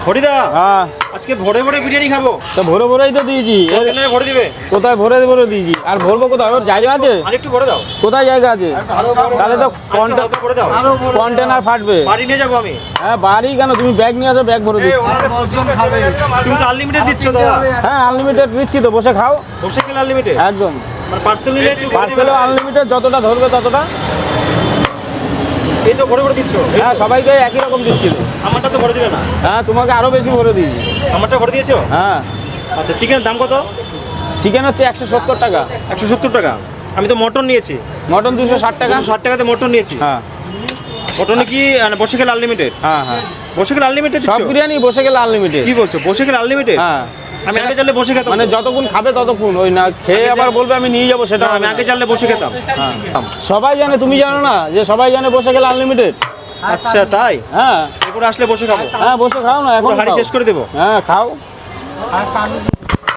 হরিদা, হ্যাঁ আজকে ভোরে ভোরে বিরিয়ানি খাবো। তো ভরে ভরেই তো দিয়েছি। কতদিনে ভরে দিবে? কোথায় ভরে ভরে দিয়েছি? আর ভরবো কোথায়? ওর জায়গা আছে? আরেকটু ভরে দাও। কোথায় জায়গা আছে? তাহলে তো হালকা ভরে দাও। কন্টেনার ফাটবে। বাড়ি নিয়ে যাবো আমি। হ্যাঁ বাড়ি কেন, তুমি ব্যাগ নিয়ে আসো, ব্যাগ ভরে দিচ্ছি। তুমি তো আনলিমিটেড দিচ্ছ দাদা। হ্যাঁ আনলিমিটেড দিচ্ছি তো, বসে খাও। বসে খেলে আনলিমিটেড? একদম। মানে পার্সেল নিলে একটু ভরে দিবে? পার্সেলও আনলিমিটেড, যতটা ধরবে ততটা। এই তো ভরে ভরে দিচ্ছ। হ্যাঁ সবাইকে একই রকম দিচ্ছি তো। আমারটা তো ভরে দিলে না। হ্যাঁ তোমাকে আরো বেশি ভরে দিয়েছি। আমারটা ভরে দিয়েছো? হ্যাঁ। আচ্ছা, চিকেনের দাম কত? চিকেন হচ্ছে 170 টাকা। 170 টাকা। আমি তো মটন নিয়েছি। মটন 260 টাকা। 60 টাকাতে মটন নিয়েছি। হ্যাঁ মটনে কি বসে খেলে আনলিমিটেড? হ্যাঁ হ্যাঁ বসে খেলে আনলিমিটেড সব দিচ্ছ? বিরিয়ানি বসে গেলে আনলিমিটেড। কি বলছো, বসে খেলে আনলিমিটেড? হ্যাঁ আমি আগে জানলে বসে খেতাম। মানে যতক্ষণ খাবে ততক্ষণ, ওই না খেয়ে আবার বলবে আমি নিয়ে যাবো সেটা না, আমি হবে না। আগে জানলে বসে খেতাম। সবাই জানে, তুমি জানো না যে সবাই জানে বসে গেলে আনলিমিটেড? আচ্ছা তাই? হ্যাঁ এরপরে আসলে বসে খাবো। হ্যাঁ বসে খাও না, এখন পুরো হাঁড়ি খাও। শেষ করে দেবো। হ্যাঁ খাও।